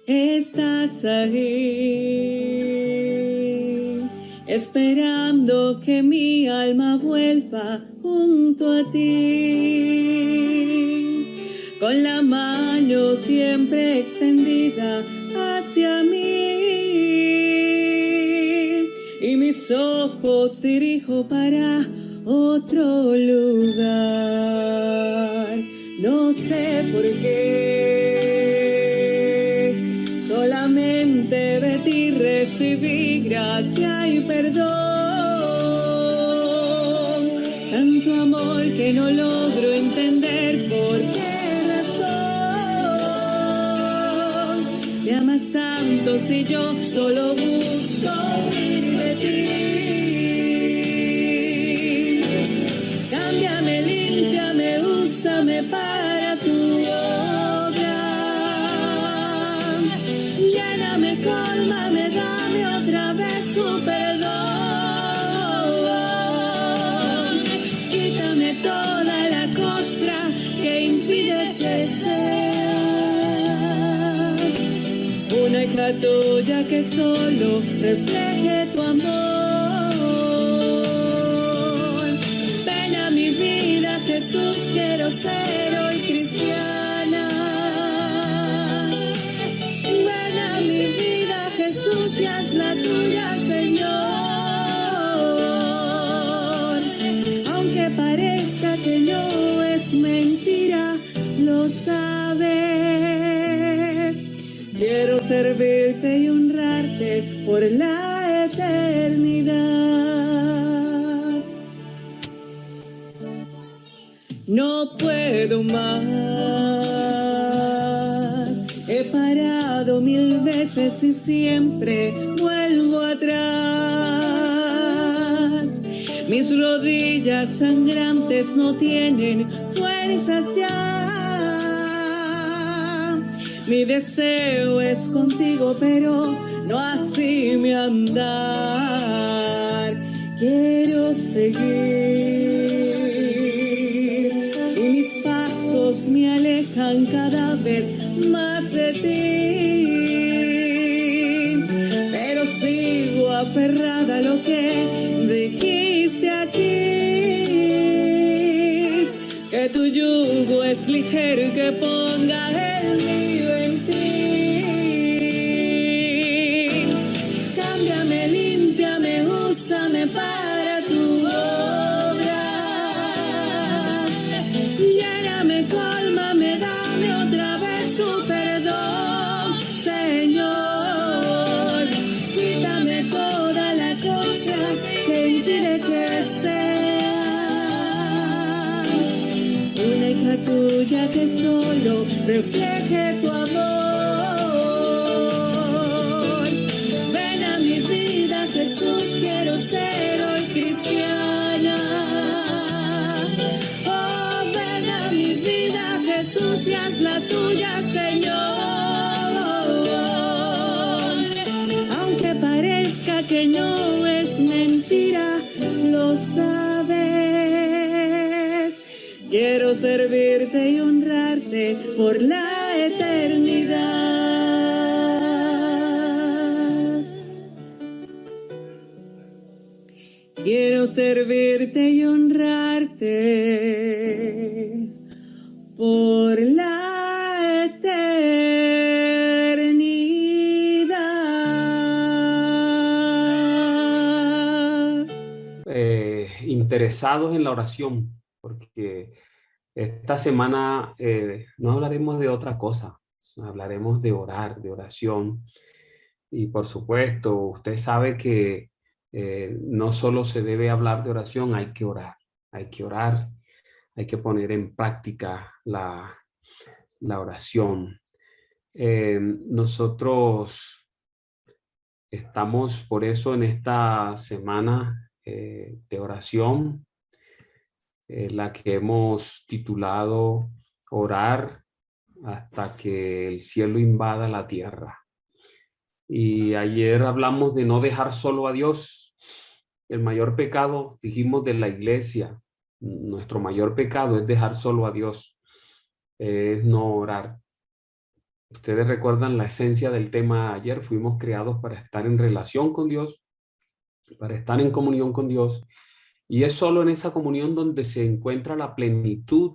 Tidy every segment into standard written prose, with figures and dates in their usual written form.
estás ahí, esperando que mi alma vuelva junto a ti, con la mano siempre extendida hacia mí, y mis ojos dirijo para otro lugar. No sé por qué, solamente de ti recibí gracia y perdón. Tanto amor que no logro entender por qué razón me amas tanto si yo solo busco huir de ti. Cámbiame, límpiame, úsame para tu obra. Lléname, cólmame, dame otra vez tu perdón. Quítame toda la costra que impide crecer. Una hija tuya que solo refleje tu amor. Ven a mi vida, Jesús, quiero ser hoy cristiana. Ven a mi vida, Jesús, y haz la tuya, Señor. Aunque parezca que no es mentira, lo sabes. Quiero servirte y honrarte por la eternidad. No puedo más, he parado 1000 veces y siempre vuelvo atrás. Mis rodillas sangrantes no tienen fuerzas ya. Mi deseo es contigo, pero no así mi andar. Quiero seguir y mis pasos me alejan cada vez más de ti. Pero sigo aferrada a lo que dijiste aquí, que tu yugo es ligero y que ponga el mío en ti. Cámbiame, límpiame, úsame para tu obra. Lléname, cólmame, dame otra vez su perdón, Señor. Quítame toda la cosa que impide que sea una hija tuya que solo refleje tu amor. Ven a mi vida, Jesús, quiero ser hoy cristiana. Oh, ven a mi vida, Jesús, y haz la tuya, Señor. Aunque parezca que no es mentira, lo sabes. Quiero servirte y honrarte por la eternidad. Quiero servirte y honrarte por la eternidad. Interesados en la oración, porque esta semana no hablaremos de otra cosa, hablaremos de orar, de oración. Y por supuesto, usted sabe que no solo se debe hablar de oración, hay que orar, hay que orar, hay que poner en práctica la oración. Nosotros estamos por eso en esta semana de oración, la que hemos titulado Orar hasta que el cielo invada la tierra. Y ayer hablamos de no dejar solo a Dios. El mayor pecado, dijimos, de la iglesia, nuestro mayor pecado es dejar solo a Dios, es no orar. Ustedes recuerdan la esencia del tema ayer. Fuimos creados para estar en relación con Dios, para estar en comunión con Dios. Y es solo en esa comunión donde se encuentra la plenitud,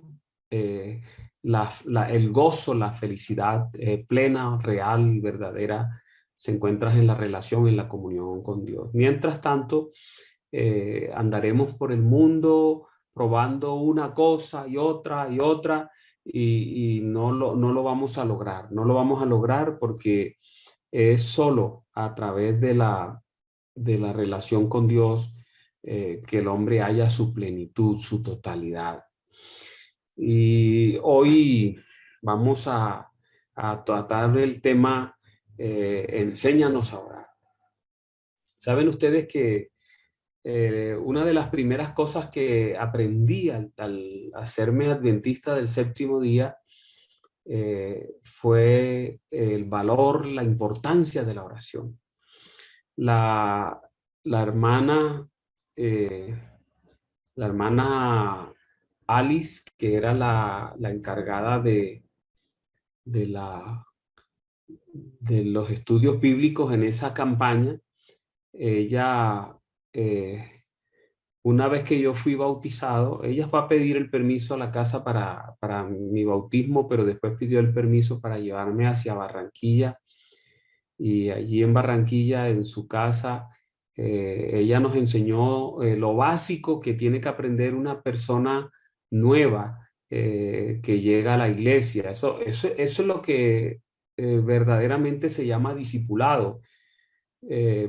eh, el gozo, la felicidad plena, real y verdadera. Se encuentra en la relación, en la comunión con Dios. Mientras tanto, andaremos por el mundo probando una cosa y otra, y no lo vamos a lograr. No lo vamos a lograr porque es solo a través de la relación con Dios que el hombre haya su plenitud, su totalidad. Y hoy vamos a tratar el tema enséñanos a orar. Saben ustedes que una de las primeras cosas que aprendí al hacerme adventista del séptimo día fue el valor, la importancia de la oración. La, la hermana, eh, la hermana Alice, que era la encargada de, la, de los estudios bíblicos en esa campaña, ella, una vez que yo fui bautizado, ella fue a pedir el permiso a la casa para mi bautismo, pero después pidió el permiso para llevarme hacia Barranquilla. Y allí en Barranquilla, en su casa, ella nos enseñó lo básico que tiene que aprender una persona nueva que llega a la iglesia. Eso es lo que verdaderamente se llama discipulado.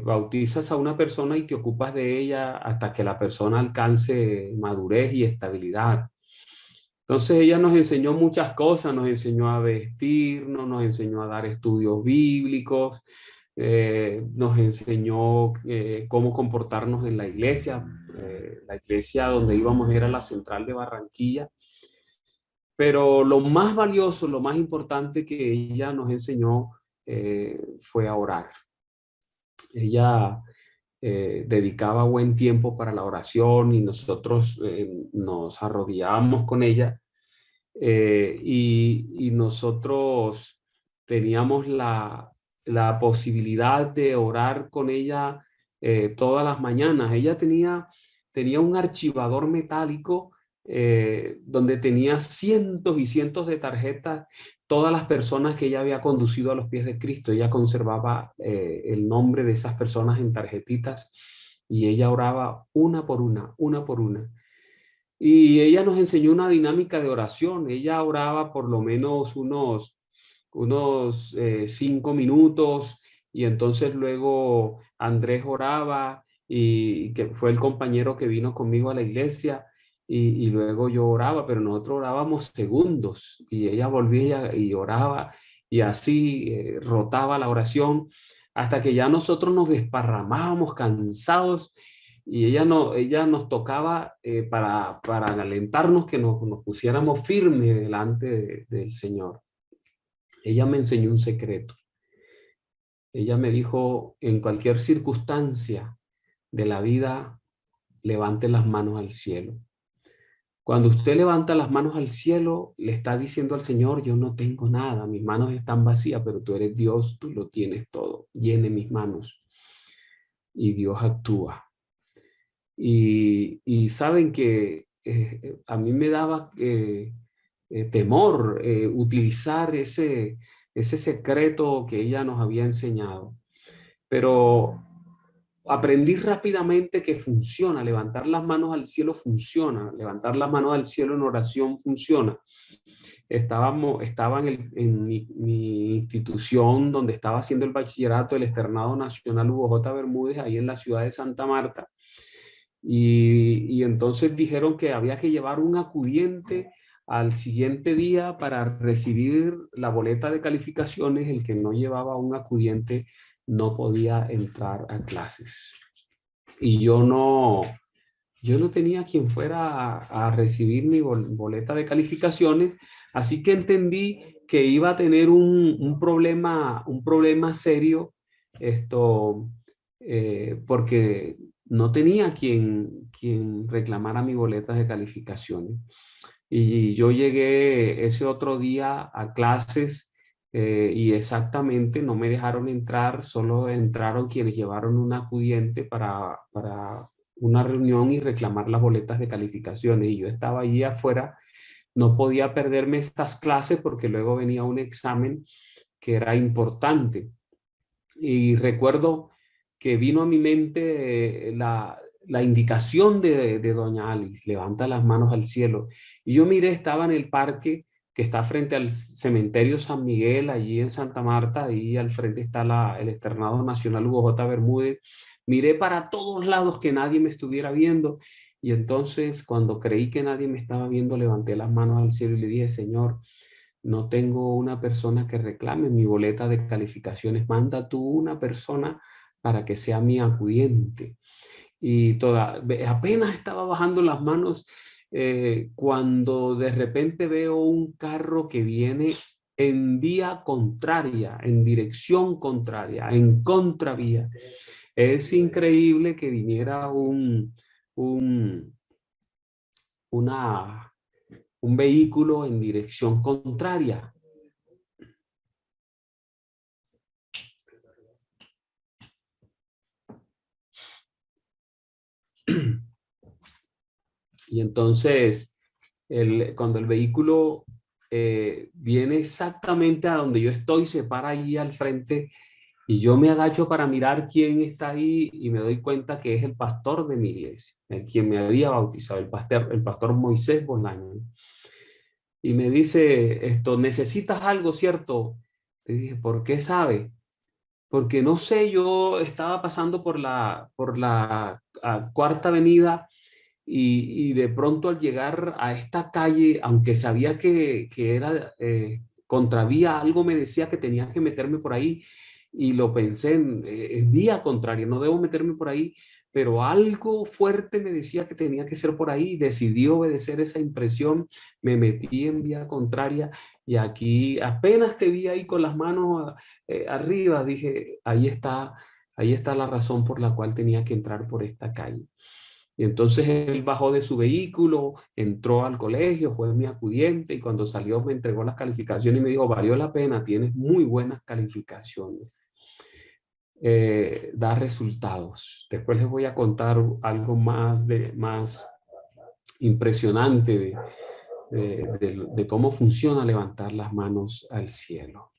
Bautizas a una persona y te ocupas de ella hasta que la persona alcance madurez y estabilidad. Entonces ella nos enseñó muchas cosas, nos enseñó a vestirnos, nos enseñó a dar estudios bíblicos, nos enseñó cómo comportarnos en la iglesia. La iglesia donde íbamos era la central de Barranquilla. Pero lo más valioso, lo más importante que ella nos enseñó fue a orar. Ella dedicaba buen tiempo para la oración y nosotros nos arrodillábamos con ella y nosotros teníamos la posibilidad de orar con ella todas las mañanas. Ella tenía un archivador metálico donde tenía cientos y cientos de tarjetas, todas las personas que ella había conducido a los pies de Cristo. Ella conservaba el nombre de esas personas en tarjetitas y ella oraba una por una, una por una. Y ella nos enseñó una dinámica de oración. Ella oraba por lo menos unos 5 minutos y entonces luego Andrés oraba y que fue el compañero que vino conmigo a la iglesia y luego yo oraba, pero nosotros orábamos segundos y ella volvía y oraba y así rotaba la oración hasta que ya nosotros nos desparramábamos cansados y ella nos tocaba para alentarnos que nos pusiéramos firmes delante del Señor. Ella me enseñó un secreto. Ella me dijo, en cualquier circunstancia de la vida, levante las manos al cielo. Cuando usted levanta las manos al cielo, le está diciendo al Señor, yo no tengo nada, mis manos están vacías, pero tú eres Dios, tú lo tienes todo. Llene mis manos. Y Dios actúa. Y saben que a mí me daba temor utilizar ese secreto que ella nos había enseñado. Pero aprendí rápidamente que funciona, levantar las manos al cielo funciona, levantar las manos al cielo en oración funciona. Estaba en mi institución donde estaba haciendo el bachillerato, el Externado Nacional Hugo J. Bermúdez, ahí en la ciudad de Santa Marta. Y entonces dijeron que había que llevar un acudiente al siguiente día para recibir la boleta de calificaciones. El que no llevaba un acudiente no podía entrar a clases. Y yo no tenía quien fuera a recibir mi boleta de calificaciones, así que entendí que iba a tener un problema serio porque no tenía quien reclamara mi boleta de calificaciones. Y yo llegué ese otro día a clases y exactamente no me dejaron entrar, solo entraron quienes llevaron un acudiente para una reunión y reclamar las boletas de calificaciones. Y yo estaba allí afuera, no podía perderme estas clases porque luego venía un examen que era importante. Y recuerdo que vino a mi mente la indicación de doña Alice: levanta las manos al cielo. Y yo miré, estaba en el parque que está frente al cementerio San Miguel, allí en Santa Marta, ahí al frente está el Externado Nacional Hugo J. Bermúdez. Miré para todos lados que nadie me estuviera viendo, y entonces cuando creí que nadie me estaba viendo, levanté las manos al cielo y le dije: Señor, no tengo una persona que reclame mi boleta de calificaciones, manda tú una persona para que sea mi acudiente. Y apenas estaba bajando las manos, cuando de repente veo un carro que viene en vía contraria, en dirección contraria, en contravía. Es increíble que viniera un, una, un vehículo en dirección contraria. Y entonces, cuando el vehículo viene exactamente a donde yo estoy, se para ahí al frente, y yo me agacho para mirar quién está ahí, y me doy cuenta que es el pastor de mi iglesia, el quien me había bautizado, el pastor Moisés Bolaño. Y me dice: ¿necesitas algo, cierto? Le dije: ¿por qué sabe? Porque no sé, yo estaba pasando por la Cuarta Avenida, y de pronto al llegar a esta calle, aunque sabía que era contravía, algo me decía que tenía que meterme por ahí, y lo pensé en vía contraria, no debo meterme por ahí, pero algo fuerte me decía que tenía que ser por ahí, y decidí obedecer esa impresión, me metí en vía contraria, y aquí apenas te vi ahí con las manos arriba, dije: ahí está la razón por la cual tenía que entrar por esta calle. Y entonces él bajó de su vehículo, entró al colegio, fue mi acudiente, y cuando salió me entregó las calificaciones y me dijo: valió la pena, tienes muy buenas calificaciones. Da resultados. Después les voy a contar algo más impresionante de cómo funciona levantar las manos al cielo.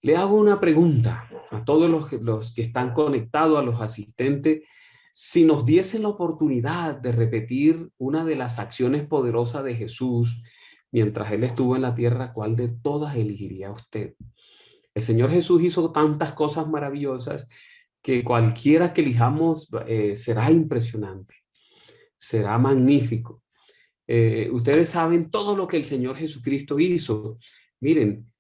Le hago una pregunta a todos los que están conectados, a los asistentes. Si nos diesen la oportunidad de repetir una de las acciones poderosas de Jesús mientras Él estuvo en la tierra, ¿cuál de todas elegiría usted? El Señor Jesús hizo tantas cosas maravillosas que cualquiera que elijamos será impresionante, será magnífico. Ustedes saben todo lo que el Señor Jesucristo hizo. Miren,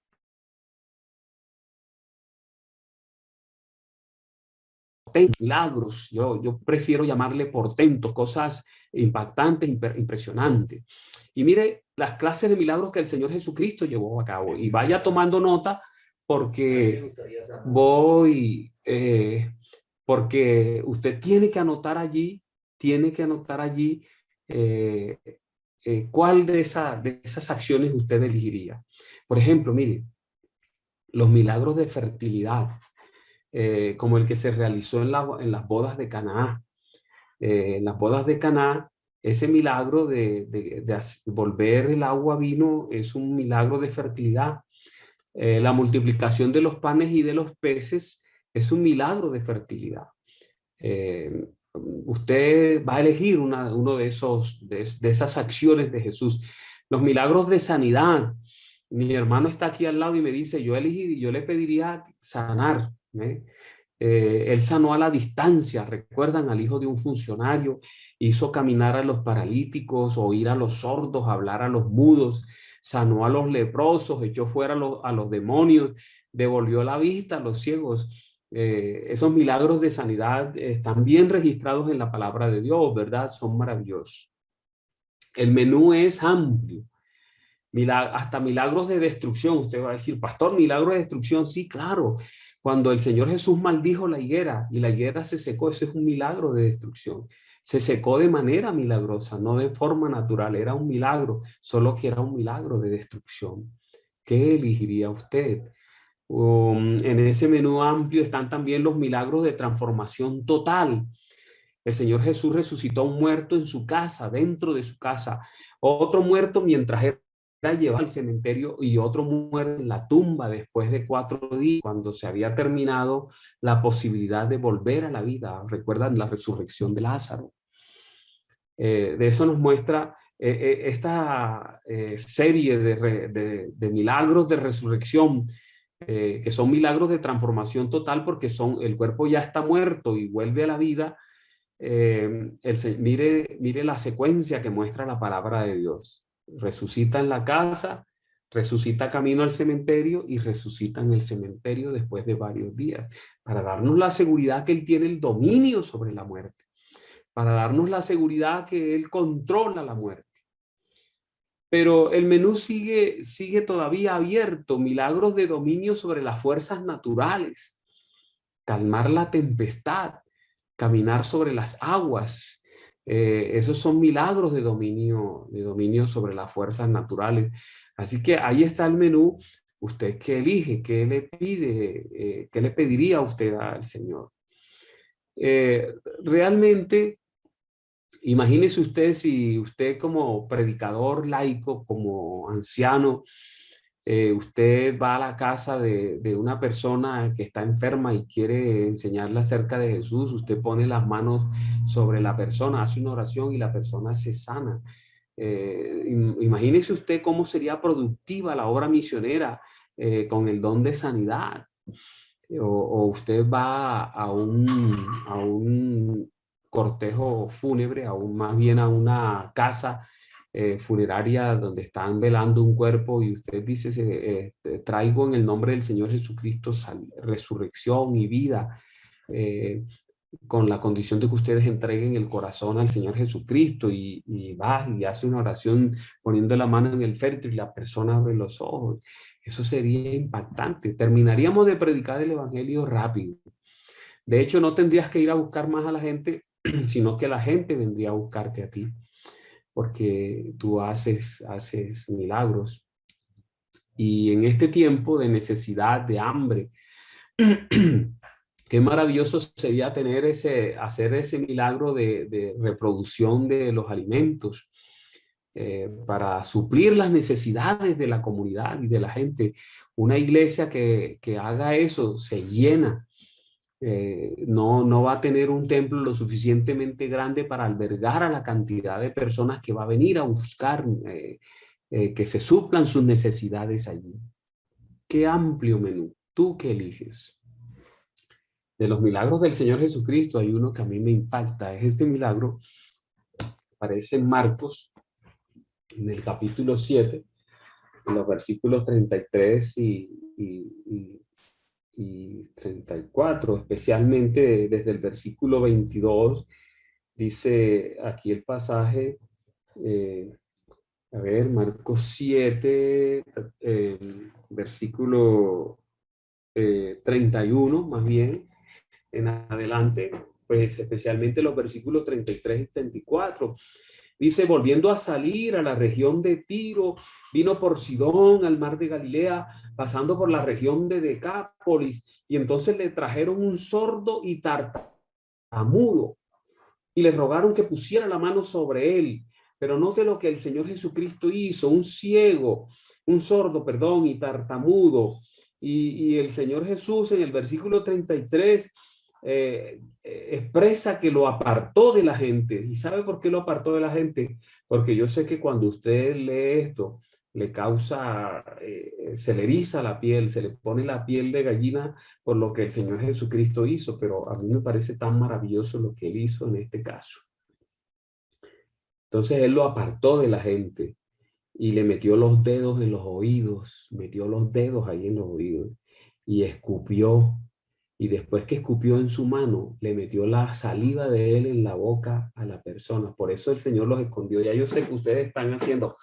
milagros, yo prefiero llamarle portentos, cosas impactantes, impresionantes. Y mire las clases de milagros que el Señor Jesucristo llevó a cabo. Y vaya tomando nota, porque porque usted tiene que anotar allí eh, cuál de esas acciones usted elegiría. Por ejemplo, mire, los milagros de fertilidad, como el que se realizó en las bodas de Caná. En las bodas de Caná, ese milagro de volver el agua vino es un milagro de fertilidad. La multiplicación de los panes y de los peces es un milagro de fertilidad. Usted va a elegir uno de esas acciones de Jesús. Los milagros de sanidad. Mi hermano está aquí al lado y me dice: yo le pediría sanar. Él sanó a la distancia. ¿Recuerdan al hijo de un funcionario? Hizo caminar a los paralíticos, oír a los sordos, hablar a los mudos, sanó a los leprosos, echó fuera a los demonios, devolvió la vista a los ciegos. Esos milagros de sanidad están bien registrados en la palabra de Dios, ¿verdad? Son maravillosos. El menú es amplio. Hasta milagros de destrucción. Usted va a decir: pastor, milagro de destrucción. Sí, claro. Cuando el Señor Jesús maldijo la higuera y la higuera se secó, eso es un milagro de destrucción. Se secó de manera milagrosa, no de forma natural. Era un milagro, solo que era un milagro de destrucción. ¿Qué elegiría usted? En ese menú amplio están también los milagros de transformación total. El Señor Jesús resucitó a un muerto en su casa, dentro de su casa. Otro muerto mientras era llevado al cementerio y otro muerto en la tumba después de 4 días, cuando se había terminado la posibilidad de volver a la vida. ¿Recuerdan la resurrección de Lázaro? De eso nos muestra esta serie de milagros de resurrección, que son milagros de transformación total, porque el cuerpo ya está muerto y vuelve a la vida. Mire la secuencia que muestra la palabra de Dios. Resucita en la casa, resucita camino al cementerio y resucita en el cementerio después de varios días, para darnos la seguridad que Él tiene el dominio sobre la muerte, para darnos la seguridad que Él controla la muerte. Pero el menú sigue todavía abierto: milagros de dominio sobre las fuerzas naturales, calmar la tempestad, caminar sobre las aguas. Esos son milagros de dominio sobre las fuerzas naturales. Así que ahí está el menú. ¿Usted qué elige? ¿Qué le pide? ¿Qué le pediría a usted al Señor? Realmente, imagínese usted, si usted como predicador laico, como anciano, usted va a la casa de una persona que está enferma y quiere enseñarle acerca de Jesús. Usted pone las manos sobre la persona, hace una oración y la persona se sana. Imagínese usted cómo sería productiva la obra misionera con el don de sanidad. O usted va a un cortejo fúnebre, más bien a una casa funeraria donde están velando un cuerpo, y usted dice, traigo en el nombre del Señor Jesucristo resurrección y vida, con la condición de que ustedes entreguen el corazón al Señor Jesucristo, y va y hace una oración poniendo la mano en el féretro y la persona abre los ojos. Eso sería impactante. Terminaríamos de predicar el evangelio rápido. De hecho, no tendrías que ir a buscar más a la gente, sino que la gente vendría a buscarte a ti, porque tú haces milagros. Y en este tiempo de necesidad, de hambre, qué maravilloso sería hacer ese milagro de reproducción de los alimentos, para suplir las necesidades de la comunidad y de la gente. Una iglesia que haga eso se llena. No va a tener un templo lo suficientemente grande para albergar a la cantidad de personas que va a venir a buscar que se suplan sus necesidades allí. Qué amplio menú. ¿Tú qué eliges? De los milagros del Señor Jesucristo hay uno que a mí me impacta. Es este milagro, aparece en Marcos, en el capítulo 7, en los versículos 33 y 34, especialmente desde el versículo 22, dice aquí el pasaje, Marcos 7, versículo 31, más bien, en adelante, pues especialmente los versículos 33 y 34. Dice: volviendo a salir a la región de Tiro, vino por Sidón al mar de Galilea, pasando por la región de Decápolis, y entonces le trajeron un sordo y tartamudo, y le rogaron que pusiera la mano sobre él. Pero note lo que el Señor Jesucristo hizo: un sordo, y tartamudo. Y el Señor Jesús en el versículo 33 expresa que lo apartó de la gente. ¿Y sabe por qué lo apartó de la gente? Porque yo sé que cuando usted lee esto, le causa, se le eriza la piel, se le pone la piel de gallina por lo que el Señor Jesucristo hizo, pero a mí me parece tan maravilloso lo que Él hizo en este caso. Entonces Él lo apartó de la gente y le metió los dedos en los oídos, metió los dedos ahí en los oídos y escupió. Y después que escupió en su mano, le metió la saliva de él en la boca a la persona. Por eso el Señor los escondió. Ya yo sé que ustedes están haciendo...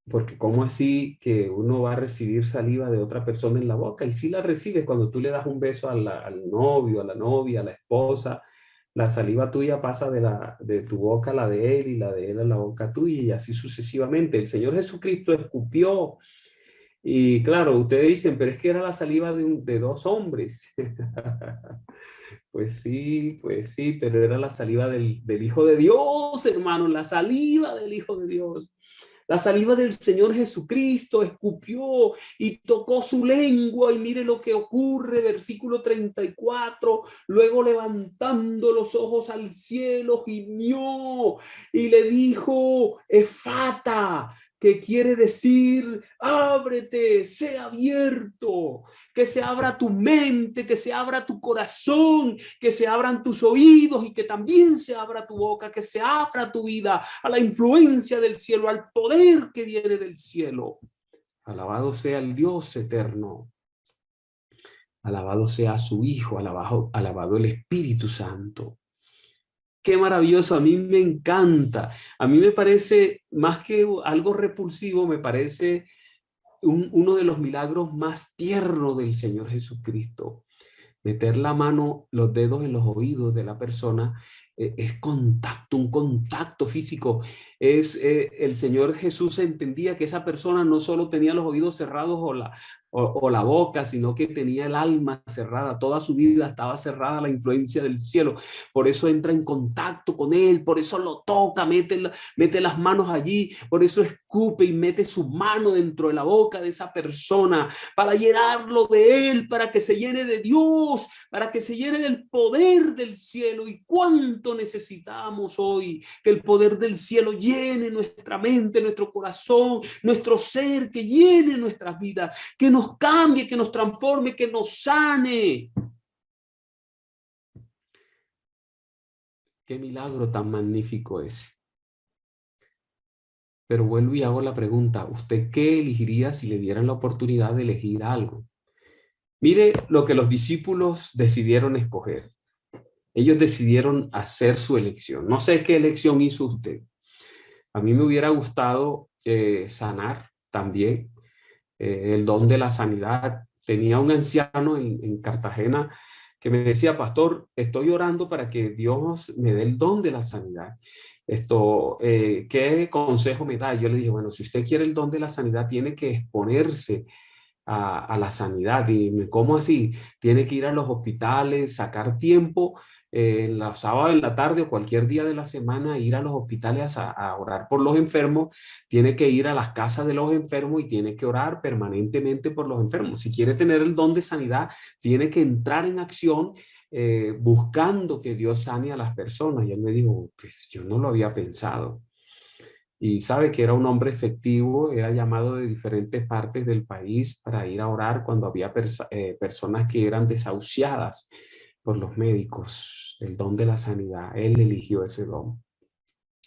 porque ¿cómo así que uno va a recibir saliva de otra persona en la boca? Y sí la recibes cuando tú le das un beso al novio, a la novia, a la esposa, la saliva tuya pasa de tu boca a la de él y la de él a la boca tuya y así sucesivamente. El Señor Jesucristo escupió y claro, ustedes dicen, pero es que era la saliva de dos hombres. Pues sí, pero era la saliva del Hijo de Dios, hermano, la saliva del Hijo de Dios. La saliva del Señor Jesucristo escupió y tocó su lengua y mire lo que ocurre, versículo 34, luego levantando los ojos al cielo, gimió y le dijo, Efata, que quiere decir, ábrete, sea abierto, que se abra tu mente, que se abra tu corazón, que se abran tus oídos y que también se abra tu boca, que se abra tu vida a la influencia del cielo, al poder que viene del cielo. Alabado sea el Dios eterno. Alabado sea su Hijo, alabado el Espíritu Santo. Qué maravilloso, a mí me encanta. A mí me parece, más que algo repulsivo, me parece uno de los milagros más tiernos del Señor Jesucristo. Meter la mano, los dedos en los oídos de la persona, es contacto, un contacto físico. El Señor Jesús entendía que esa persona no solo tenía los oídos cerrados o la boca, sino que tenía el alma cerrada. Toda su vida estaba cerrada a la influencia del cielo. Por eso entra en contacto con él, por eso lo toca, mete las manos allí, por eso escupe y mete su mano dentro de la boca de esa persona para llenarlo de él, para que se llene de Dios, para que se llene del poder del cielo. Y cuánto necesitamos hoy que el poder del cielo llene nuestra mente, nuestro corazón, nuestro ser, que llene nuestras vidas, que nos cambie, que nos transforme, que nos sane. Qué milagro tan magnífico es. Pero vuelvo y hago la pregunta, ¿usted qué elegiría si le dieran la oportunidad de elegir algo? Mire lo que los discípulos decidieron escoger. Ellos decidieron hacer su elección. No sé qué elección hizo usted. A mí me hubiera gustado sanar también, el don de la sanidad. Tenía un anciano en Cartagena que me decía, pastor, estoy orando para que Dios me dé el don de la sanidad. ¿Qué consejo me da? Yo le dije, bueno, si usted quiere el don de la sanidad, tiene que exponerse a la sanidad. Y ¿cómo así? Tiene que ir a los hospitales, sacar tiempo, los sábados en la tarde o cualquier día de la semana, ir a los hospitales a orar por los enfermos. Tiene que ir a las casas de los enfermos y tiene que orar permanentemente por los enfermos. Si quiere tener el don de sanidad, tiene que entrar en acción, buscando que Dios sane a las personas. Y él me dijo, pues yo no lo había pensado. Y sabe que era un hombre efectivo, era llamado de diferentes partes del país para ir a orar cuando había personas que eran desahuciadas por los médicos. El don de la sanidad, él eligió ese don.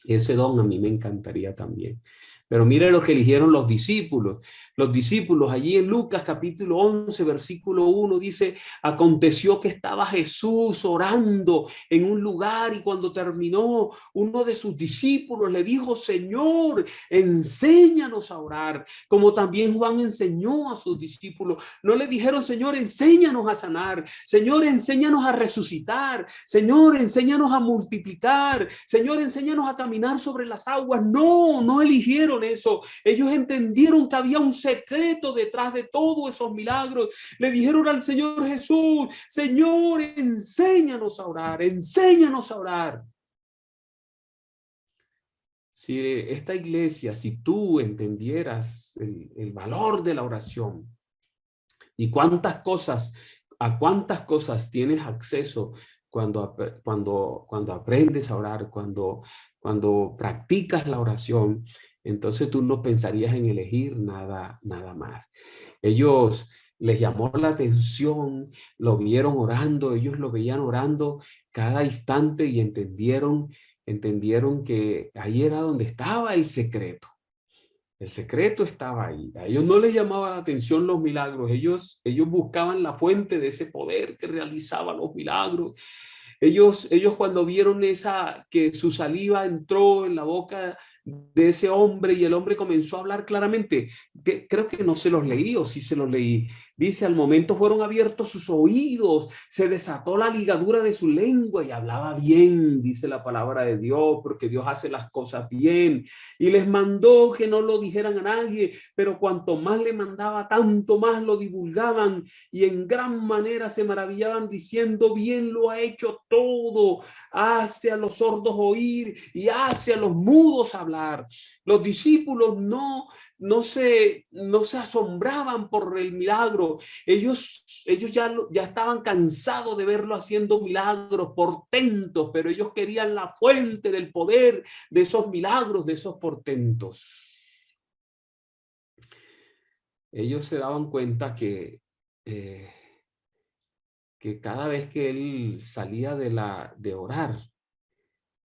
Ese don a mí me encantaría también. Pero mire lo que eligieron los discípulos. Los discípulos allí en Lucas capítulo 11, versículo 1 dice, aconteció que estaba Jesús orando en un lugar y cuando terminó, uno de sus discípulos le dijo, Señor, enséñanos a orar, como también Juan enseñó a sus discípulos. No le dijeron, Señor, enséñanos a sanar, Señor, enséñanos a resucitar, Señor, enséñanos a multiplicar, Señor, enséñanos a caminar sobre las aguas. No, no eligieron eso. Ellos entendieron que había un secreto detrás de todos esos milagros. Le dijeron al Señor Jesús, Señor, enséñanos a orar, enséñanos a orar. Si esta iglesia, si tú entendieras el valor de la oración y a cuántas cosas tienes acceso cuando aprendes a orar, cuando practicas la oración, entonces tú no pensarías en elegir nada más. Ellos les llamó la atención, lo vieron orando, ellos lo veían orando cada instante y entendieron que ahí era donde estaba el secreto. El secreto estaba ahí. A ellos no les llamaba la atención los milagros. Ellos buscaban la fuente de ese poder que realizaba los milagros. Ellos cuando vieron que su saliva entró en la boca de ese hombre y el hombre comenzó a hablar claramente, creo que no se los leí o sí se los leí. Dice, al momento fueron abiertos sus oídos, se desató la ligadura de su lengua y hablaba bien, dice la palabra de Dios, porque Dios hace las cosas bien. Y les mandó que no lo dijeran a nadie, pero cuanto más le mandaba, tanto más lo divulgaban y en gran manera se maravillaban diciendo, bien lo ha hecho todo, hace a los sordos oír y hace a los mudos hablar. Los discípulos no se asombraban por el milagro. Ellos ya estaban cansados de verlo haciendo milagros, portentos, pero ellos querían la fuente del poder de esos milagros, de esos portentos. Ellos se daban cuenta que cada vez que él salía de orar,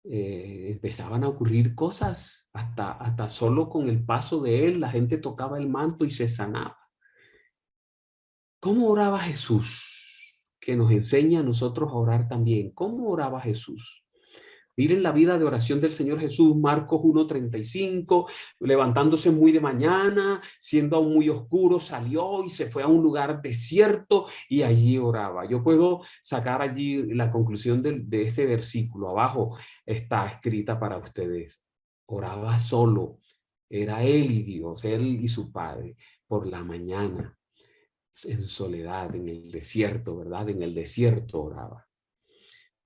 empezaban a ocurrir cosas, hasta solo con el paso de él, la gente tocaba el manto y se sanaba. ¿Cómo oraba Jesús? Que nos enseña a nosotros a orar también. ¿Cómo oraba Jesús? Miren la vida de oración del Señor Jesús, Marcos 1:35, levantándose muy de mañana, siendo aún muy oscuro, salió y se fue a un lugar desierto y allí oraba. Yo puedo sacar allí la conclusión de ese versículo. Abajo está escrita para ustedes. Oraba solo, era él y Dios, él y su Padre, por la mañana, en soledad, en el desierto, ¿verdad? En el desierto oraba.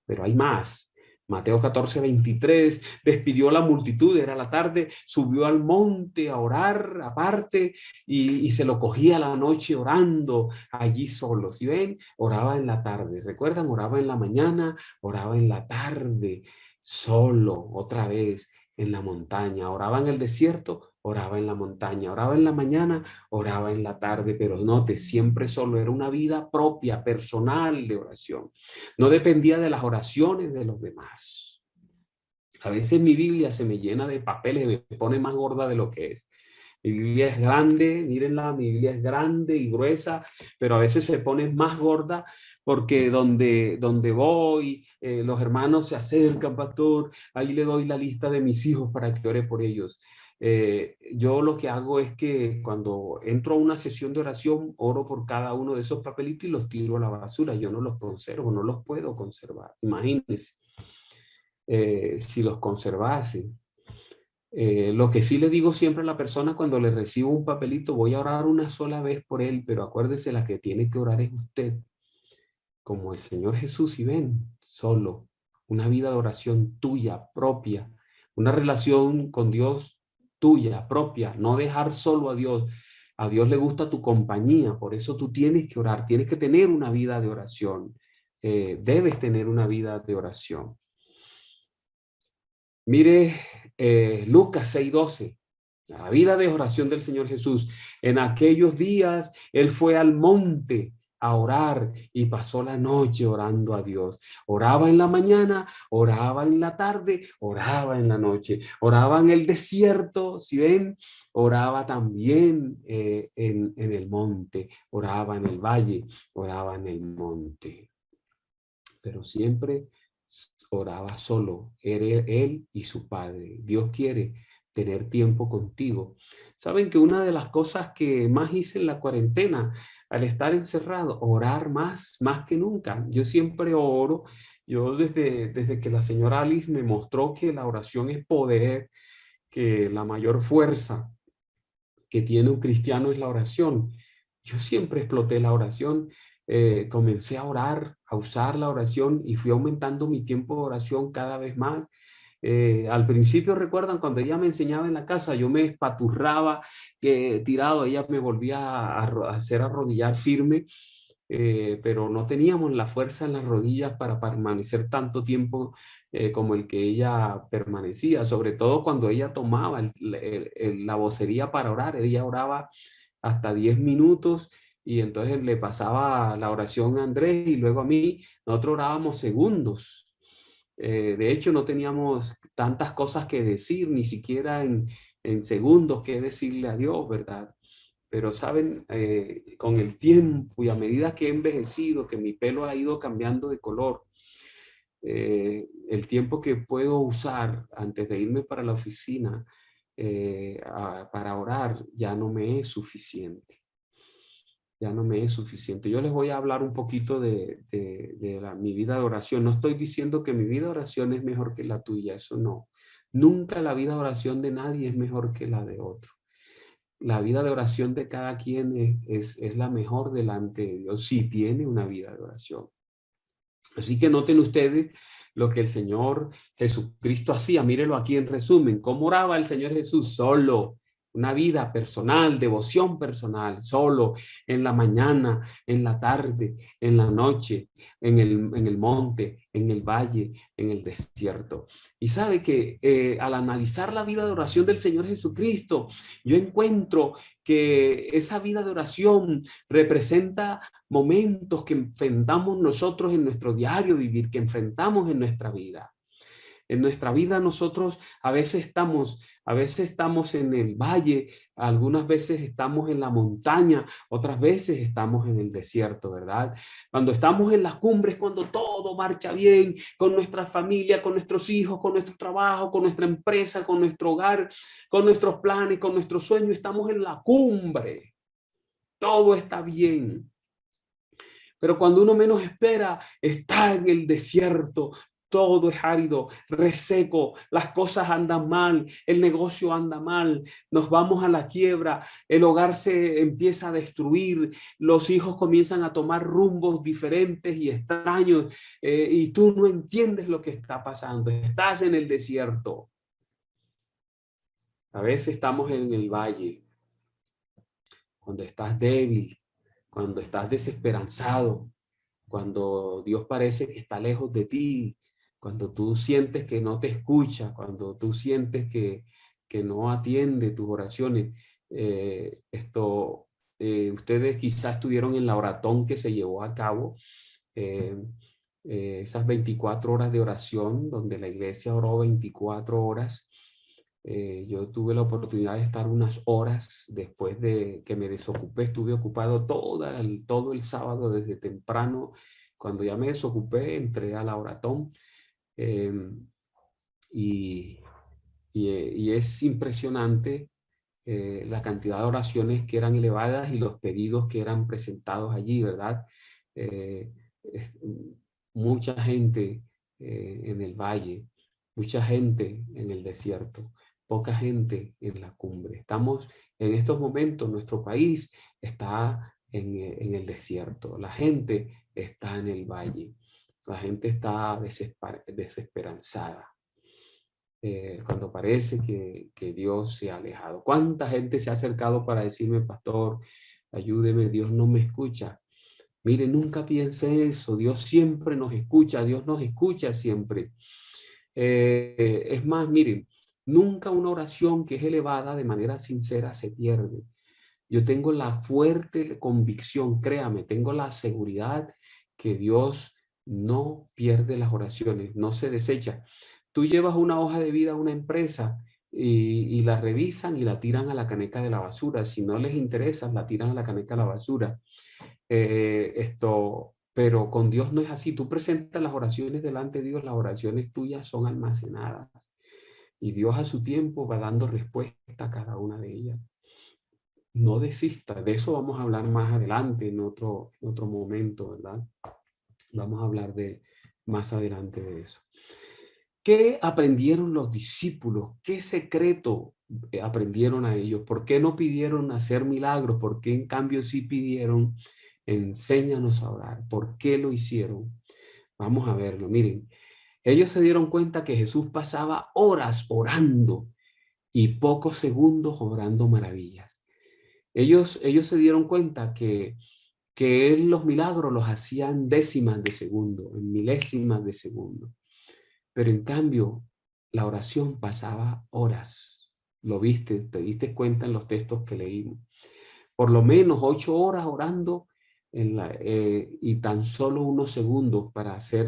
Pero hay más. Mateo 14:23, despidió a la multitud, era la tarde, subió al monte a orar aparte y se lo cogía la noche orando allí solo. ¿Sí ven? Oraba en la tarde. ¿Recuerdan? Oraba en la mañana, oraba en la tarde, solo, otra vez en la montaña. Oraba en el desierto, oraba en la montaña. Oraba en la mañana, oraba en la tarde, pero note, siempre solo. Era una vida propia, personal de oración. No dependía de las oraciones de los demás. A veces mi Biblia se me llena de papeles y me pone más gorda de lo que es. Mi Biblia es grande, mírenla, mi Biblia es grande y gruesa, pero a veces se pone más gorda porque donde voy, los hermanos se acercan, pastor, ahí le doy la lista de mis hijos para que ore por ellos. Yo lo que hago es que cuando entro a una sesión de oración, oro por cada uno de esos papelitos y los tiro a la basura. Yo no los conservo, no los puedo conservar. Imagínense si los conservase. Lo que sí le digo siempre a la persona cuando le recibo un papelito, voy a orar una sola vez por él, pero acuérdese, la que tiene que orar es usted, como el Señor Jesús, y ven, solo, una vida de oración tuya, propia, una relación con Dios tuya, propia, no dejar solo a Dios. A Dios le gusta tu compañía, por eso tú tienes que orar, tienes que tener una vida de oración, debes tener una vida de oración. Mire Lucas 6:12, la vida de oración del Señor Jesús. En aquellos días Él fue al monte a orar y pasó la noche orando a Dios. Oraba en la mañana, oraba en la tarde, oraba en la noche. Oraba en el desierto, si ven, oraba también en el monte, oraba en el valle, oraba en el monte. Pero siempre oraba solo, era él y su padre. Dios quiere tener tiempo contigo. Saben que una de las cosas que más hice en la cuarentena, al estar encerrado, orar más que nunca. Yo siempre oro. Yo desde que la señora Alice me mostró que la oración es poder, que la mayor fuerza que tiene un cristiano es la oración. Yo siempre exploté la oración, comencé a orar, a usar la oración y fui aumentando mi tiempo de oración cada vez más. Al principio, recuerdan, cuando ella me enseñaba en la casa, yo me espaturraba, tirado, ella me volvía a hacer arrodillar firme, pero no teníamos la fuerza en las rodillas para permanecer tanto tiempo como el que ella permanecía, sobre todo cuando ella tomaba la vocería para orar. Ella oraba hasta 10 minutos y entonces le pasaba la oración a Andrés y luego a mí. Nosotros orábamos segundos. De hecho, no teníamos tantas cosas que decir, ni siquiera en segundos que decirle a Dios, ¿verdad? Pero saben, con el tiempo y a medida que he envejecido, que mi pelo ha ido cambiando de color, el tiempo que puedo usar antes de irme para la oficina para orar ya no me es suficiente. ya no me es suficiente. Yo les voy a hablar un poquito de mi vida de oración. No estoy diciendo que mi vida de oración es mejor que la tuya, eso no. Nunca la vida de oración de nadie es mejor que la de otro. La vida de oración de cada quien es la mejor delante de Dios, si tiene una vida de oración. Así que noten ustedes lo que el Señor Jesucristo hacía. Mírenlo aquí en resumen. ¿Cómo oraba el Señor Jesús? Solo. Una vida personal, devoción personal, solo, en la mañana, en la tarde, en la noche, en el monte, en el valle, en el desierto. Y sabe que al analizar la vida de oración del Señor Jesucristo, yo encuentro que esa vida de oración representa momentos que enfrentamos nosotros en nuestro diario vivir, que enfrentamos en nuestra vida. En nuestra vida nosotros a veces estamos en el valle, algunas veces estamos en la montaña, otras veces estamos en el desierto, ¿verdad? Cuando estamos en las cumbres, cuando todo marcha bien, con nuestra familia, con nuestros hijos, con nuestro trabajo, con nuestra empresa, con nuestro hogar, con nuestros planes, con nuestros sueños, estamos en la cumbre. Todo está bien. Pero cuando uno menos espera, está en el desierto. Todo es árido, reseco, las cosas andan mal, el negocio anda mal, nos vamos a la quiebra, el hogar se empieza a destruir, los hijos comienzan a tomar rumbos diferentes y extraños, y tú no entiendes lo que está pasando, estás en el desierto. A veces estamos en el valle, cuando estás débil, cuando estás desesperanzado, cuando Dios parece que está lejos de ti, cuando tú sientes que no te escucha, cuando tú sientes que no atiende tus oraciones. Ustedes quizás estuvieron en la oratón que se llevó a cabo, eh, esas 24 horas de oración, donde la iglesia oró 24 horas. Yo tuve la oportunidad de estar unas horas después de que me desocupé. Estuve ocupado todo el sábado desde temprano. Cuando ya me desocupé, entré a la oratón, eh, y, y es impresionante la cantidad de oraciones que eran elevadas y los pedidos que eran presentados allí, ¿verdad? Eh, es, mucha gente en el valle, mucha gente en el desierto, poca gente en la cumbre. Estamos en estos momentos, nuestro país está en el desierto, la gente está en el valle, la gente está desesperanzada. Cuando parece que Dios se ha alejado. ¿Cuánta gente se ha acercado para decirme, pastor, ayúdeme, Dios no me escucha? Mire, nunca piense eso, Dios siempre nos escucha, Dios nos escucha siempre. Es más, miren, nunca una oración que es elevada de manera sincera se pierde. Yo tengo la fuerte convicción, créame, tengo la seguridad que Dios no pierde las oraciones, no se desecha. Tú llevas una hoja de vida a una empresa y la revisan y la tiran a la caneca de la basura. Si no les interesa, la tiran a la caneca de la basura. Pero con Dios no es así. Tú presentas las oraciones delante de Dios, las oraciones tuyas son almacenadas. Y Dios a su tiempo va dando respuesta a cada una de ellas. No desista. De eso vamos a hablar más adelante en otro momento, ¿verdad? Vamos a hablar más adelante de eso. ¿Qué aprendieron los discípulos? ¿Qué secreto aprendieron a ellos? ¿Por qué no pidieron hacer milagros? ¿Por qué en cambio sí pidieron, enséñanos a orar? ¿Por qué lo hicieron? Vamos a verlo. Miren, ellos se dieron cuenta que Jesús pasaba horas orando y pocos segundos obrando maravillas. Ellos se dieron cuenta que él los milagros los hacía en décimas de segundo, en milésimas de segundo. Pero en cambio, la oración pasaba horas. Lo viste, te diste cuenta en los textos que leímos. Por lo menos 8 horas orando y tan solo unos segundos para hacer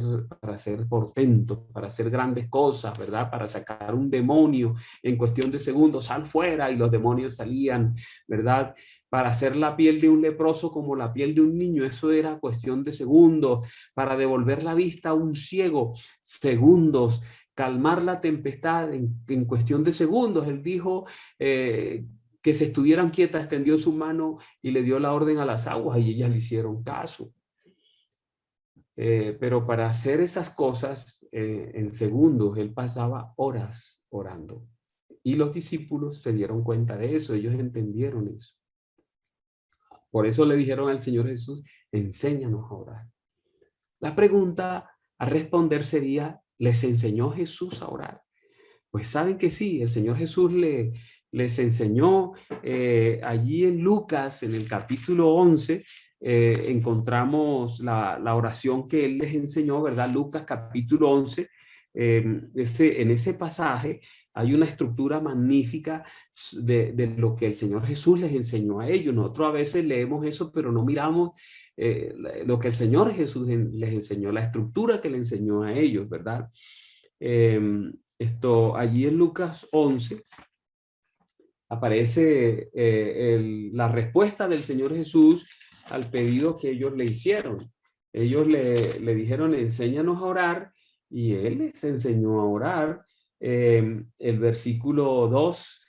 portentos, para hacer grandes cosas, ¿verdad? Para sacar un demonio en cuestión de segundos, sal fuera y los demonios salían, ¿verdad? Para hacer la piel de un leproso como la piel de un niño, eso era cuestión de segundos. Para devolver la vista a un ciego, segundos. Calmar la tempestad en cuestión de segundos. Él dijo, que se estuvieran quietas, extendió su mano y le dio la orden a las aguas y ellas le hicieron caso. Pero para hacer esas cosas en segundos, él pasaba horas orando. Y los discípulos se dieron cuenta de eso, ellos entendieron eso. Por eso le dijeron al Señor Jesús, enséñanos a orar. La pregunta a responder sería, ¿les enseñó Jesús a orar? Pues saben que sí, el Señor Jesús les enseñó. Allí en Lucas, en el capítulo 11, encontramos la oración que Él les enseñó, ¿verdad? Lucas capítulo 11, en ese pasaje hay una estructura magnífica de lo que el Señor Jesús les enseñó a ellos. Nosotros a veces leemos eso, pero no miramos lo que el Señor Jesús les enseñó, la estructura que le enseñó a ellos, ¿verdad? Allí en Lucas 11 aparece la respuesta del Señor Jesús al pedido que ellos le hicieron. Ellos le dijeron, enséñanos a orar, y Él les enseñó a orar. El versículo 2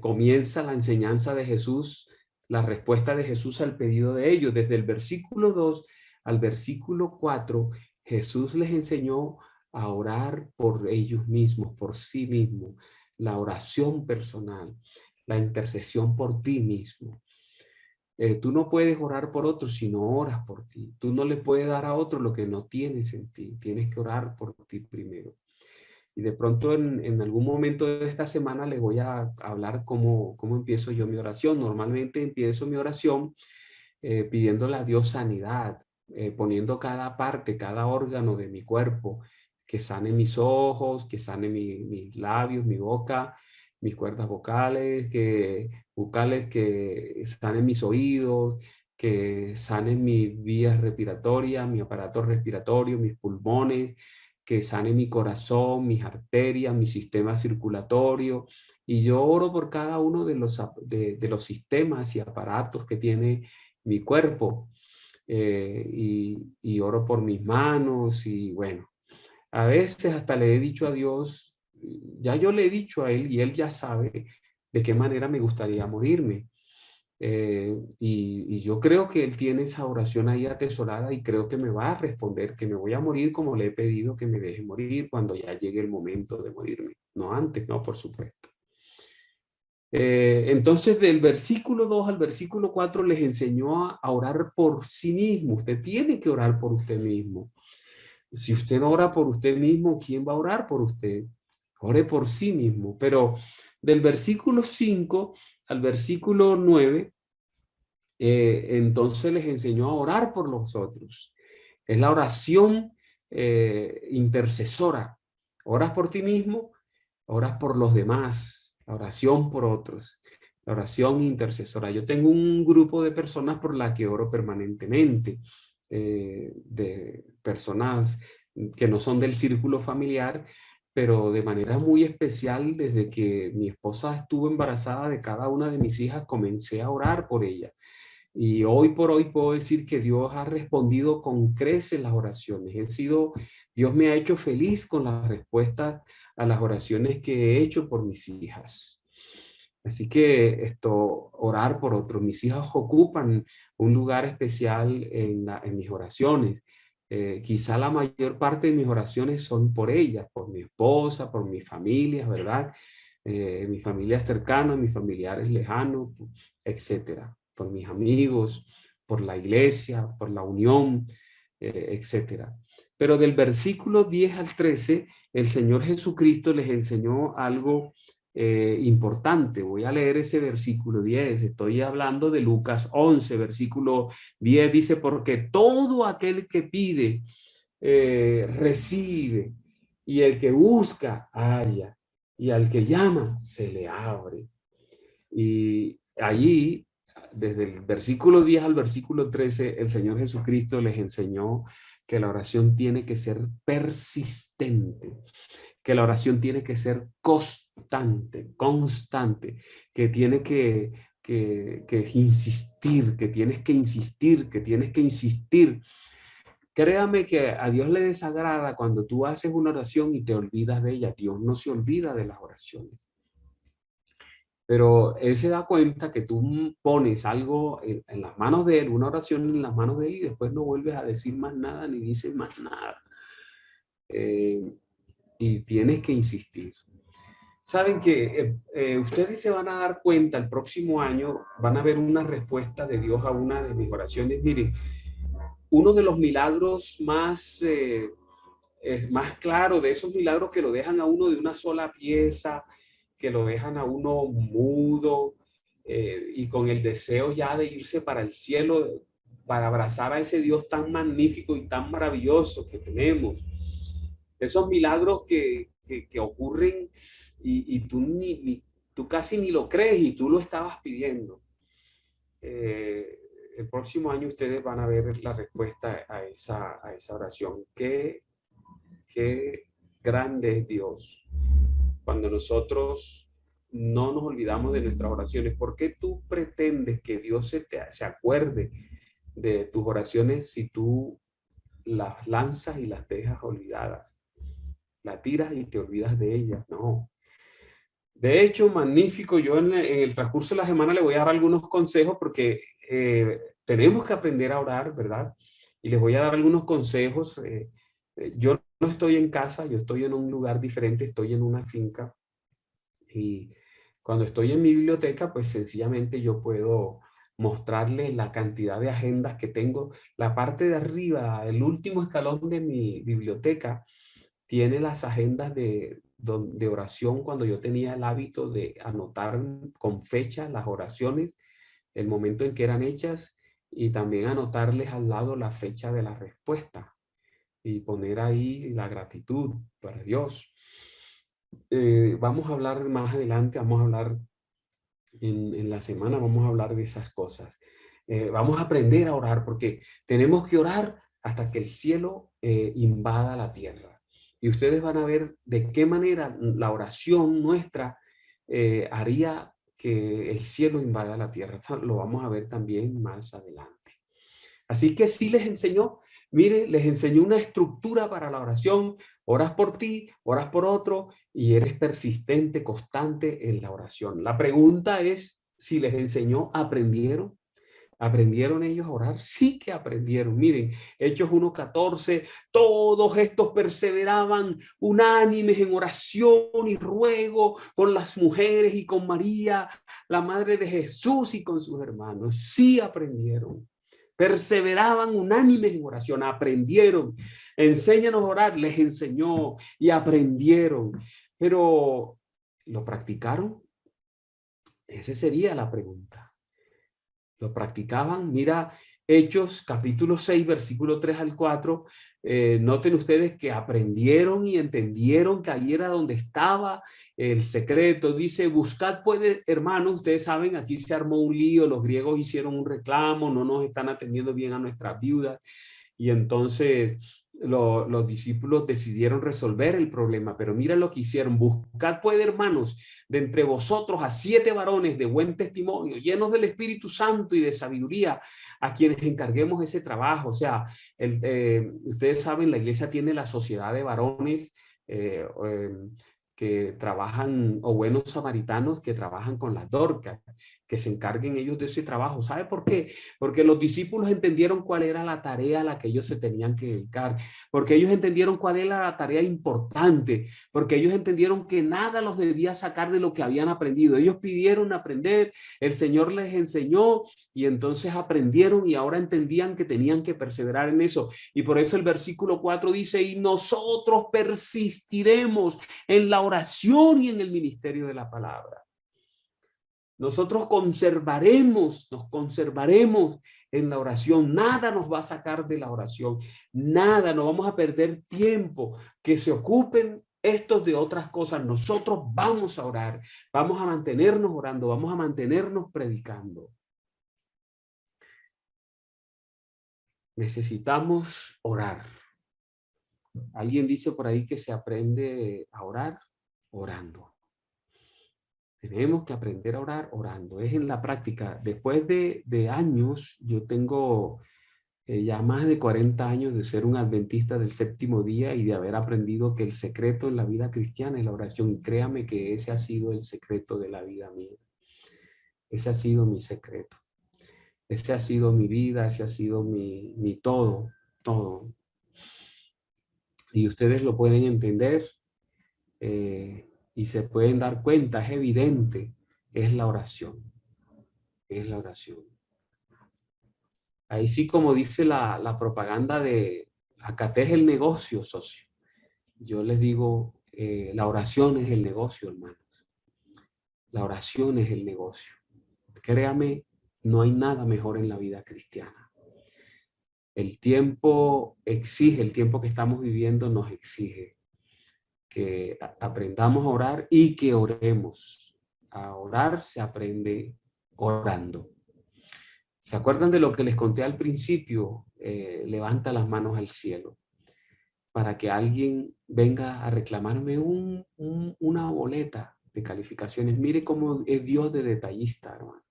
comienza la enseñanza de Jesús, la respuesta de Jesús al pedido de ellos. Desde el versículo 2 al versículo 4, Jesús les enseñó a orar por ellos mismos, por sí mismos, la oración personal, la intercesión por ti mismo. Tú no puedes orar por otros si no oras por ti. Tú no le puedes dar a otro lo que no tienes en ti. Tienes que orar por ti primero. Y de pronto en algún momento de esta semana les voy a hablar cómo empiezo yo mi oración. Normalmente empiezo mi oración pidiéndole a Dios sanidad, poniendo cada parte, cada órgano de mi cuerpo, que sane mis ojos, que sane mis labios, mi boca, mis cuerdas vocales, que sane mis oídos, que sane mis vías respiratorias, mi aparato respiratorio, mis pulmones, que sane mi corazón, mis arterias, mi sistema circulatorio. Y yo oro por cada uno de los sistemas y aparatos que tiene mi cuerpo, y oro por mis manos. Y bueno, a veces hasta le he dicho a Dios, ya yo le he dicho a Él y Él ya sabe de qué manera me gustaría morirme. Y yo creo que Él tiene esa oración ahí atesorada y creo que me va a responder que me voy a morir como le he pedido que me deje morir cuando ya llegue el momento de morirme. No antes, no, por supuesto. Entonces, del versículo 2 al versículo 4 les enseñó a orar por sí mismo. Usted tiene que orar por usted mismo. Si usted no ora por usted mismo, ¿quién va a orar por usted? Ore por sí mismo. Pero del versículo 5 al versículo 9, entonces les enseñó a orar por los otros. Es la oración intercesora. Oras por ti mismo, oras por los demás, la oración por otros, la oración intercesora. Yo tengo un grupo de personas por la que oro permanentemente, de personas que no son del círculo familiar, pero de manera muy especial desde que mi esposa estuvo embarazada de cada una de mis hijas, comencé a orar por ella. Y hoy por hoy puedo decir que Dios ha respondido con creces las oraciones. Dios me ha hecho feliz con las respuestas a las oraciones que he hecho por mis hijas. Así que orar por otros. Mis hijas ocupan un lugar especial en mis oraciones. Quizá la mayor parte de mis oraciones son por ellas, por mi esposa, por mi familia, ¿verdad? Mi familia cercana, mis familiares lejanos, etcétera. Por mis amigos, por la iglesia, por la unión, etcétera. Pero del versículo 10 al 13, el Señor Jesucristo les enseñó algo importante. Voy a leer ese versículo 10. Estoy hablando de Lucas 11, versículo 10. Dice, porque todo aquel que pide, recibe, y el que busca, halla, y al que llama, se le abre. Y allí, desde el versículo 10 al versículo 13, el Señor Jesucristo les enseñó que la oración tiene que ser persistente, que la oración tiene que ser constante, que tiene que insistir, que tienes que insistir, que tienes que insistir. Créame que a Dios le desagrada cuando tú haces una oración y te olvidas de ella. Dios no se olvida de las oraciones. Pero él se da cuenta que tú pones algo en las manos de él, una oración en las manos de él, y después no vuelves a decir más nada ni dices más nada. Eh, y tienes que insistir. Saben que ustedes se van a dar cuenta el próximo año, van a ver una respuesta de Dios a una de mis oraciones. Miren, uno de los milagros más claros, de esos milagros que lo dejan a uno de una sola pieza, que lo dejan a uno mudo y con el deseo ya de irse para el cielo, para abrazar a ese Dios tan magnífico y tan maravilloso que tenemos. Esos milagros que ocurren y tú, tú casi ni lo crees y tú lo estabas pidiendo. El próximo año ustedes van a ver la respuesta a esa oración. Qué grande es Dios. Cuando nosotros no nos olvidamos de nuestras oraciones, ¿por qué tú pretendes que Dios se acuerde de tus oraciones si tú las lanzas y las dejas olvidadas? La tiras y te olvidas de ellas. No. De hecho, magnífico. Yo en el transcurso de la semana le voy a dar algunos consejos porque tenemos que aprender a orar, ¿verdad? Y les voy a dar algunos consejos. Yo no estoy en casa, yo estoy en un lugar diferente, estoy en una finca. Y cuando estoy en mi biblioteca, pues sencillamente yo puedo mostrarles la cantidad de agendas que tengo. La parte de arriba, el último escalón de mi biblioteca, tiene las agendas de oración cuando yo tenía el hábito de anotar con fecha las oraciones, el momento en que eran hechas y también anotarles al lado la fecha de la respuesta y poner ahí la gratitud para Dios. Vamos a hablar más adelante, vamos a hablar en la semana, vamos a hablar de esas cosas. Vamos a aprender a orar porque tenemos que orar hasta que el cielo invada la tierra. Y ustedes van a ver de qué manera la oración nuestra haría que el cielo invada la tierra. Esto lo vamos a ver también más adelante. Así que sí les enseñó, mire, les enseñó una estructura para la oración. Oras por ti, oras por otro y eres persistente, constante en la oración. La pregunta es si les enseñó, ¿aprendieron? ¿Aprendieron ellos a orar? Sí que aprendieron. Miren, Hechos 1:14, todos estos perseveraban unánimes en oración y ruego con las mujeres y con María, la madre de Jesús y con sus hermanos. Sí aprendieron. Perseveraban unánimes en oración, aprendieron. Enséñanos a orar, les enseñó y aprendieron. Pero, ¿lo practicaron? Esa sería la pregunta. Lo practicaban. Mira, Hechos capítulo 6, versículo 3 al 4. Noten ustedes que aprendieron y entendieron que ahí era donde estaba el secreto. Dice, buscad pues, hermanos, ustedes saben, aquí se armó un lío, los griegos hicieron un reclamo, no nos están atendiendo bien a nuestras viudas. Y entonces los discípulos decidieron resolver el problema, pero mira lo que hicieron. Buscad pues, hermanos, de entre vosotros a 7 varones de buen testimonio, llenos del Espíritu Santo y de sabiduría, a quienes encarguemos ese trabajo. O sea, ustedes saben, la iglesia tiene la sociedad de varones que trabajan, o buenos samaritanos que trabajan con las Dorcas, que se encarguen ellos de ese trabajo. ¿Sabe por qué? Porque los discípulos entendieron cuál era la tarea a la que ellos se tenían que dedicar, porque ellos entendieron cuál era la tarea importante, porque ellos entendieron que nada los debía sacar de lo que habían aprendido. Ellos pidieron aprender, el Señor les enseñó y entonces aprendieron y ahora entendían que tenían que perseverar en eso. Y por eso el versículo 4 dice, y nosotros persistiremos en la oración y en el ministerio de la palabra. Nosotros nos conservaremos en la oración. Nada nos va a sacar de la oración. Nada, no vamos a perder tiempo. Que se ocupen estos de otras cosas. Nosotros vamos a orar. Vamos a mantenernos orando. Vamos a mantenernos predicando. Necesitamos orar. Alguien dice por ahí que se aprende a orar orando. Tenemos que aprender a orar orando. Es en la práctica. Después de años, yo tengo ya más de 40 años de ser un adventista del séptimo día y de haber aprendido que el secreto en la vida cristiana es la oración. Y créame que ese ha sido el secreto de la vida mía. Ese ha sido mi secreto. Ese ha sido mi vida, ese ha sido mi todo, todo. Y ustedes lo pueden entender y se pueden dar cuenta, es evidente, es la oración. Es la oración. Ahí sí, como dice la propaganda de acá es el negocio, socio. Yo les digo, la oración es el negocio, hermanos. La oración es el negocio. Créame, no hay nada mejor en la vida cristiana. El tiempo exige, el tiempo que estamos viviendo nos exige que aprendamos a orar y que oremos. A orar se aprende orando. ¿Se acuerdan de lo que les conté al principio? Levanta las manos al cielo para que alguien venga a reclamarme una boleta de calificaciones. Mire cómo es Dios de detallista, hermano.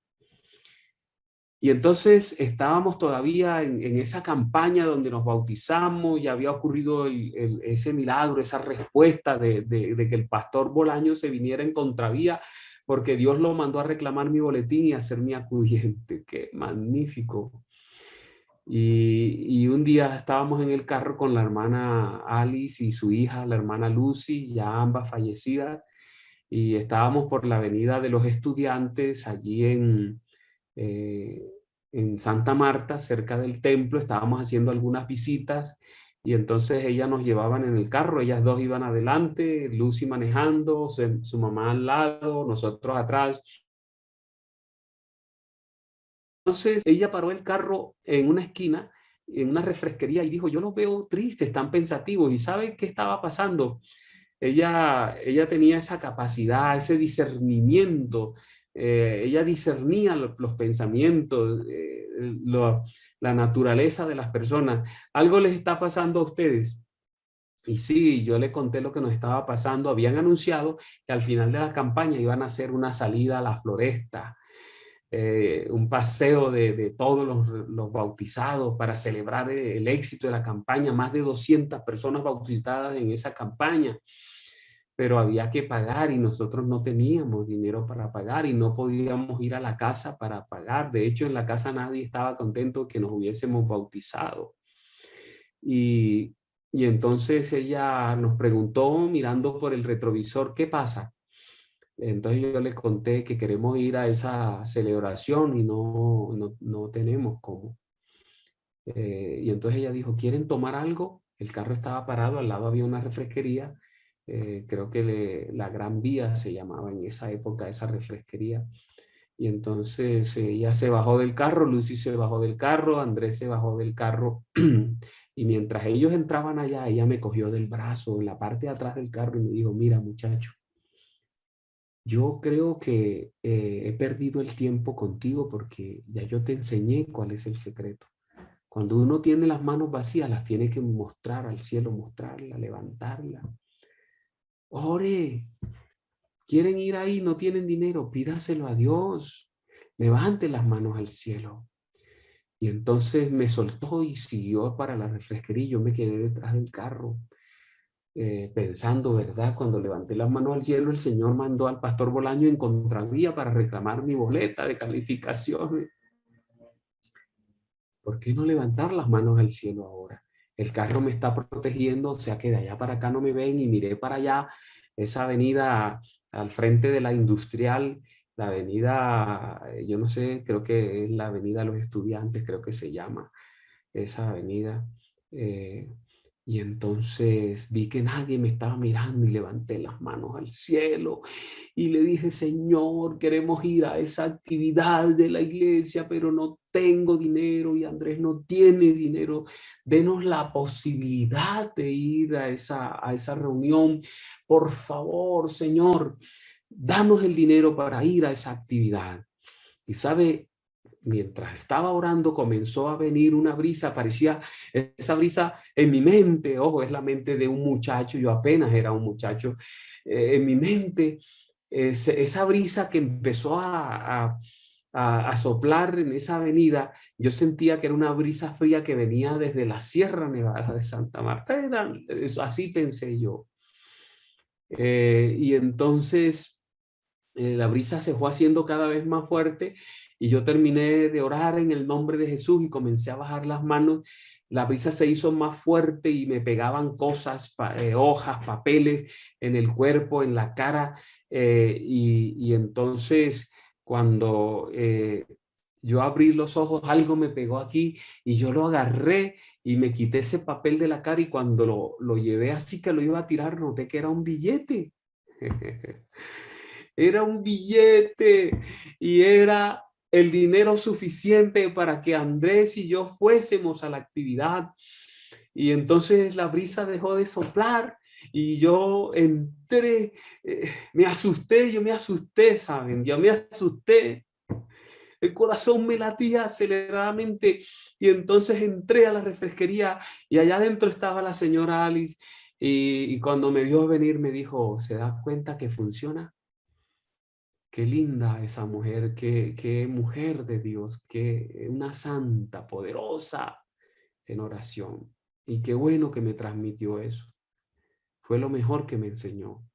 Y entonces estábamos todavía en esa campaña donde nos bautizamos, ya había ocurrido ese milagro, esa respuesta de que el pastor Bolaño se viniera en contravía, porque Dios lo mandó a reclamar mi boletín y a ser mi acudiente. ¡Qué magnífico! Y un día estábamos en el carro con la hermana Alice y su hija, la hermana Lucy, ya ambas fallecidas, y estábamos por la avenida de los Estudiantes, allí en Santa Marta, cerca del templo. Estábamos haciendo algunas visitas y entonces ellas nos llevaban en el carro, ellas dos iban adelante, Lucy manejando, su mamá al lado, nosotros atrás. Entonces ella paró el carro en una esquina, en una refresquería, y dijo, yo los veo tristes, están pensativos. ¿Y sabe qué estaba pasando? Ella tenía esa capacidad, ese discernimiento. Ella discernía los pensamientos, la naturaleza de las personas. Algo les está pasando a ustedes. Y sí, yo le conté lo que nos estaba pasando. Habían anunciado que al final de la campaña iban a hacer una salida a la floresta, un paseo de todos los bautizados para celebrar el éxito de la campaña. Más de 200 personas bautizadas en esa campaña, pero había que pagar y nosotros no teníamos dinero para pagar y no podíamos ir a la casa para pagar. De hecho, en la casa nadie estaba contento que nos hubiésemos bautizado. Y, y entonces ella nos preguntó, mirando por el retrovisor, ¿qué pasa? Entonces yo le conté que queremos ir a esa celebración y no tenemos cómo. Y entonces ella dijo, ¿quieren tomar algo? El carro estaba parado, al lado había una refresquería. Creo que la Gran Vía se llamaba en esa época, esa refresquería. Y entonces ella se bajó del carro, Lucy se bajó del carro, Andrés se bajó del carro. Y mientras ellos entraban allá, ella me cogió del brazo en la parte de atrás del carro y me dijo, mira muchacho, yo creo que he perdido el tiempo contigo porque ya yo te enseñé cuál es el secreto. Cuando uno tiene las manos vacías, las tiene que mostrar al cielo, mostrarla, levantarla. Ore, quieren ir ahí, no tienen dinero, pídaselo a Dios. Levante las manos al cielo. Y entonces me soltó y siguió para la refresquería y yo me quedé detrás del carro. Pensando, ¿verdad? Cuando levanté las manos al cielo, el Señor mandó al pastor Bolaño en contravía para reclamar mi boleta de calificaciones. ¿Por qué no levantar las manos al cielo ahora? El carro me está protegiendo, o sea que de allá para acá no me ven, y miré para allá, esa avenida al frente de la Industrial, la avenida, yo no sé, creo que es la avenida de los Estudiantes, creo que se llama esa avenida. eh, y entonces vi que nadie me estaba mirando y levanté las manos al cielo y le dije, Señor, queremos ir a esa actividad de la iglesia, pero no tengo dinero y Andrés no tiene dinero. Denos la posibilidad de ir a esa reunión. Por favor, Señor, danos el dinero para ir a esa actividad. Y sabe, mientras estaba orando comenzó a venir una brisa, parecía esa brisa en mi mente, ojo, es la mente de un muchacho, yo apenas era un muchacho, en mi mente, esa brisa que empezó a soplar en esa avenida, yo sentía que era una brisa fría que venía desde la Sierra Nevada de Santa Marta, así pensé yo. Y entonces La brisa se fue haciendo cada vez más fuerte y yo terminé de orar en el nombre de Jesús y comencé a bajar las manos. La brisa se hizo más fuerte y me pegaban cosas, hojas, papeles en el cuerpo, en la cara. Y entonces cuando yo abrí los ojos, algo me pegó aquí y yo lo agarré y me quité ese papel de la cara, y cuando lo llevé así que lo iba a tirar, noté que era un billete. Era un billete y era el dinero suficiente para que Andrés y yo fuésemos a la actividad. Y entonces la brisa dejó de soplar y yo entré, yo me asusté, ¿saben? Yo me asusté. El corazón me latía aceleradamente y entonces entré a la refresquería y allá adentro estaba la señora Alice, y cuando me vio venir me dijo, ¿se da cuenta que funciona? Qué linda esa mujer, qué mujer de Dios, qué una santa, poderosa en oración. Y qué bueno que me transmitió eso. Fue lo mejor que me enseñó,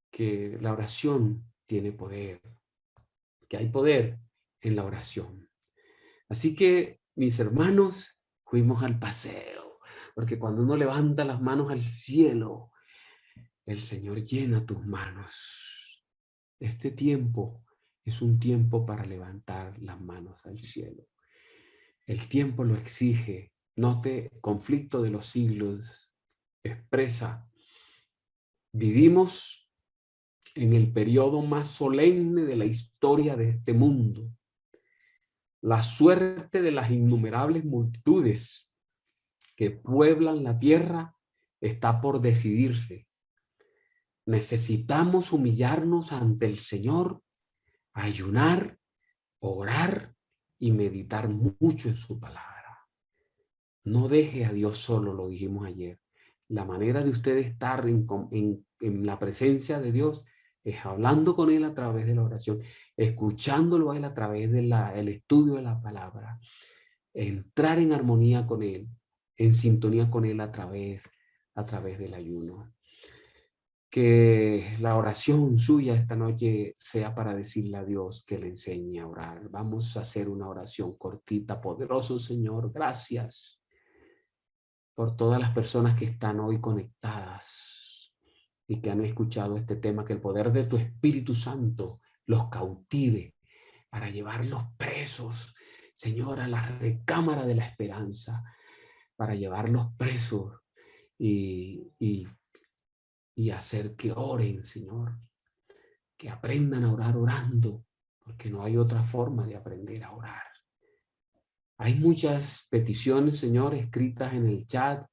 que la oración tiene poder, que hay poder en la oración. Así que, mis hermanos, fuimos al paseo, porque cuando uno levanta las manos al cielo, el Señor llena tus manos. Este tiempo es un tiempo para levantar las manos al cielo. El tiempo lo exige. Note, Conflicto de los Siglos expresa: vivimos en el periodo más solemne de la historia de este mundo. La suerte de las innumerables multitudes que pueblan la tierra está por decidirse. Necesitamos humillarnos ante el Señor, ayunar, orar y meditar mucho en su palabra. No deje a Dios solo, lo dijimos ayer. La manera de usted estar en la presencia de Dios es hablando con Él a través de la oración, escuchándolo a Él a través del estudio de la palabra, entrar en armonía con Él, en sintonía con Él a través del ayuno. Que la oración suya esta noche sea para decirle a Dios que le enseñe a orar. Vamos a hacer una oración cortita. Poderoso Señor, gracias por todas las personas que están hoy conectadas y que han escuchado este tema, que el poder de tu Espíritu Santo los cautive para llevarlos presos, Señor, a la recámara de la esperanza, para llevarlos presos y hacer que oren, Señor, que aprendan a orar orando, porque no hay otra forma de aprender a orar. Hay muchas peticiones, Señor, escritas en el chat.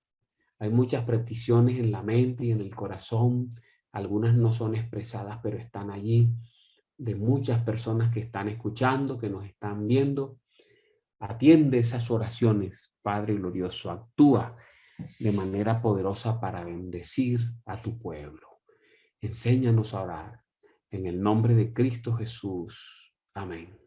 Hay muchas peticiones en la mente y en el corazón. Algunas no son expresadas, pero están allí, de muchas personas que están escuchando, que nos están viendo. Atiende esas oraciones, Padre glorioso. Actúa de manera poderosa para bendecir a tu pueblo. Enséñanos a orar. En el nombre de Cristo Jesús. Amén.